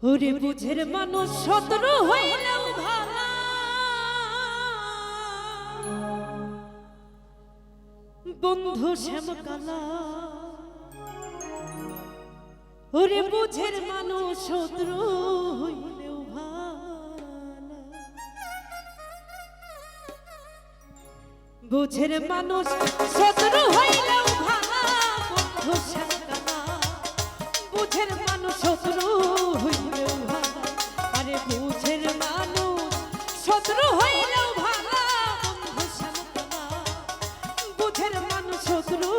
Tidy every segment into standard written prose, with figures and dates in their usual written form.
ওরে বুঝের মানুষ শত্রু হইলেও ভালা, বন্ধু শ্যামকালা। ওরে বুঝের মানুষ শত্রু হইলেও ভালা, বুঝের মানুষ শত্রু হইলেও ভালা, বন্ধু শ্যামকালা। বুঝের মানুষ শত্রু হইলেও ভালা, আরে বুঝের মানুষ শত্রু হইলেও ভালা, বন্ধু শ্যামকালা। বুঝের মানুষ শত্রু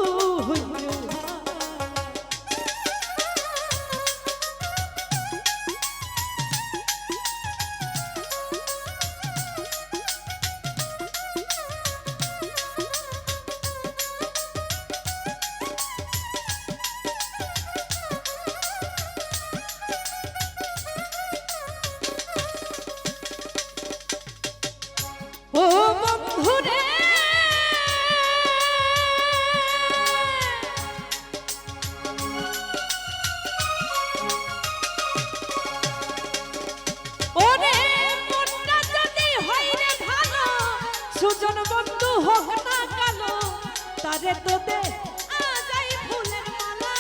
হইলেও ভালা। ও বন্ধুরে ওরে মনটা যদি হয় রে ভালো, সুজন বন্ধু হোক না কালো, তারে তো দে আজাই ফুলের মালা।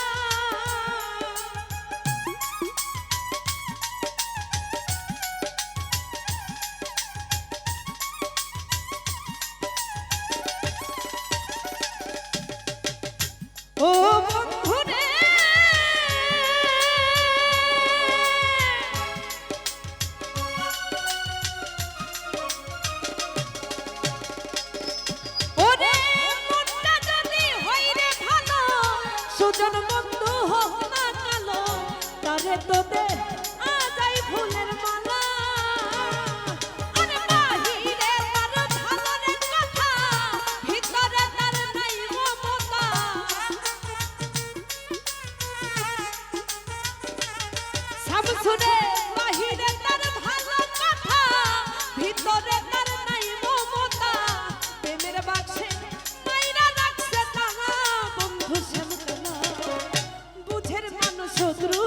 ও বন্ধুরে ওরে মনটা যদি হয় রে ভালো, সুজন বন্ধু হোক না কালো, তারে তো দে আজাই ফুলের মালা। আরে বাহিরে তার ভালো রে কথা, ভিতরে তার নাই মমতা। শামসুরে বাহিরে তার ভালো কথা, ভিতরে তার নাই মমতা। প্রেমের বাক্সে মাইরা রাখছে তাহা, বন্ধু শ্যামকালা। বুঝের মানুষ শত্রু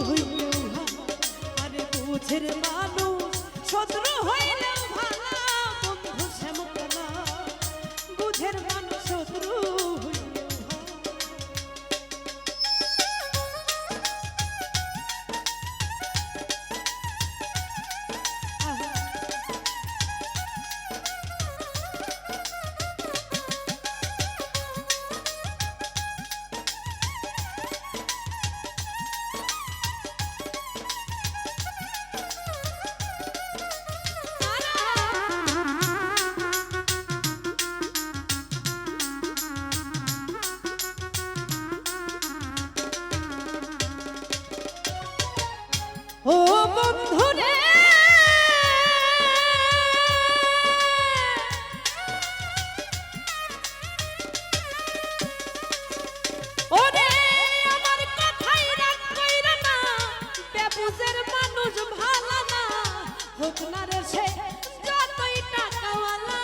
হইলেও ভালা, আরে বুঝের মানুষ শত্রু হইলেও ভালা, বন্ধু শ্যামকালা। বুঝের মানুষ শত্রু হইলেও ভালা। ও বন্ধুরে ওরে আমার কথাই রাগ কইরা না, বেবুঝের মানুষ ভালো না, হোক না রে সে যতই টাকাওয়ালা।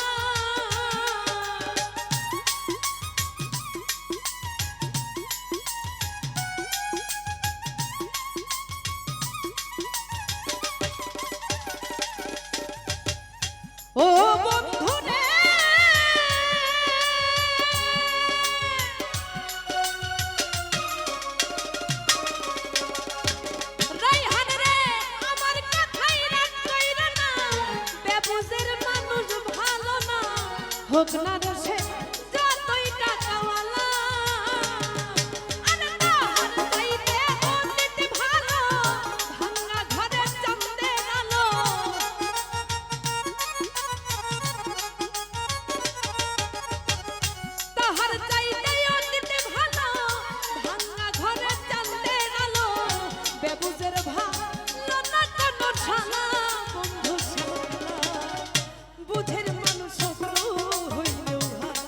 ও বন্ধুরে রাইহান রে আমার কথাই রাগ কইরা না, বেবুঝের মানুষ ভালো না, হোক না রে সে যতই টাকাওয়ালা। আরে তাহার চাইতে অতীত ভালো, ভাঙা ঘরের চাঁদের আলো। তাহার চাইতে অতীত ভালো, ভাঙা ঘরের চাঁদের আলো। বেবুঝের ভালো না কোনো শালা, বন্ধু শ্যামকালা। বুঝের মানুষ শত্রু হইলেও ভালা,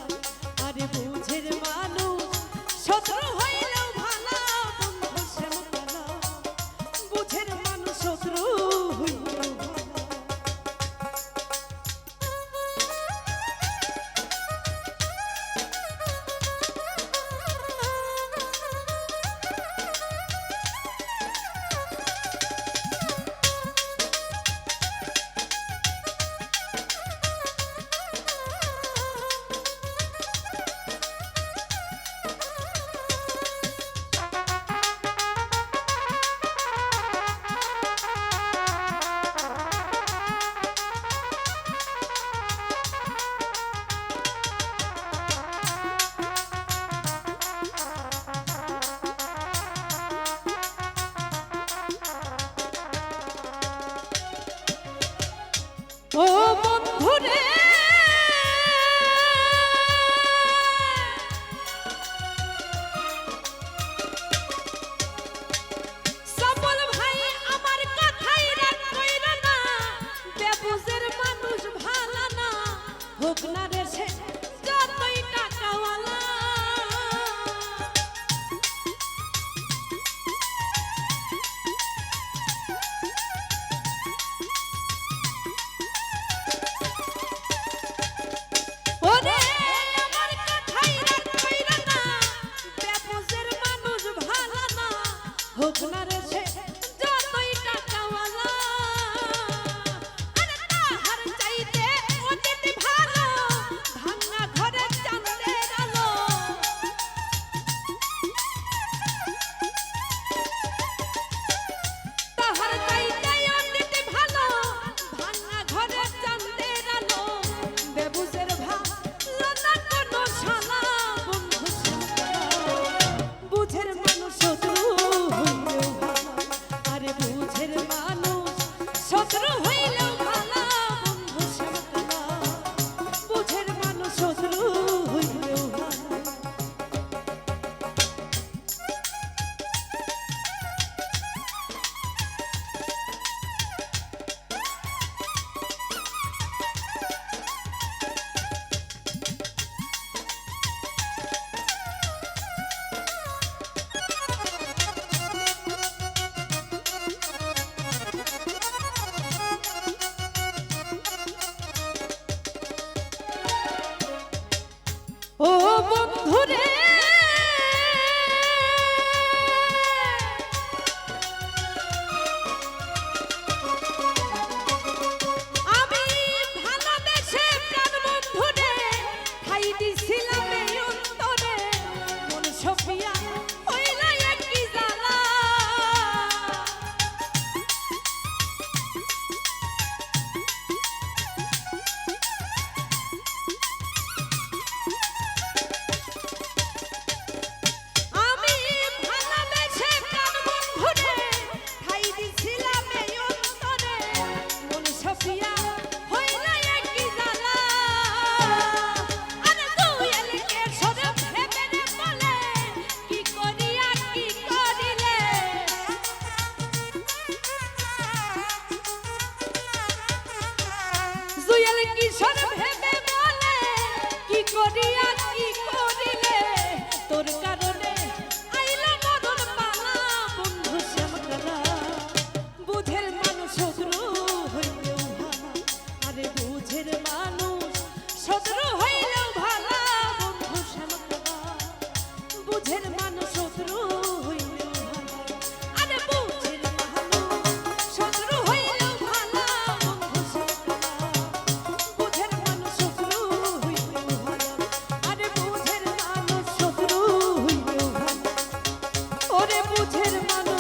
হোক না রে সে যতই টাকাওয়ালা আরে তাহার চাইতে অতীত ভালো ভাঙা ঘরে চাঁদের আলো তাহার চাইতে অতীত ভালো ভাঙা ঘরে চাঁদের আলো বেবুজের ভালো না কোনো শালা বন্ধু বুঝের মানুষ শত্রু হইলেও ভালো আরে বুঝের মানুষ শত্রু হইলেও ভালো বন্ধু শ্যামতলা বুঝের মানুষ শত্রু হইলেও ভালো ও বন্ধুরে আমি ভালোবেসে প্রাণ বন্ধুরে ঠাই দিছিলাম এই অন্তরে মন সফিয়া হইল একই জ্বালা আমি ভালোবেসে প্রাণ বন্ধুরে ঠাই দিছিলাম এই অন্তরে মন সফিয়া হইল একই জ্বালা আরে দুয়েলকে সরে ভেবে রে বলে কি করিয়া কি করিলে জুয়েল কিশোর ভেবে বলে কি করিয়া কি করিলে তোর কারণে আইলা মদন পালা বন্ধু শ্যামতলা বুঝের মানুষ শত্রু হইলেও ভালা আরে বুঝের মানুষ শত্রু হইলেও ভালা বন্ধু শ্যামতলা বুঝের মানুষ শত্রু হইলেও ভালা আরে বুঝের মানুষ শত্রু হইলেও ভালা বন্ধু শ্যামতলা বুঝের মানুষ শত্রু হইলেও ভালা আরে বুঝের মানুষ শত্রু হইলেও ভালা ওরে বুঝের মানুষ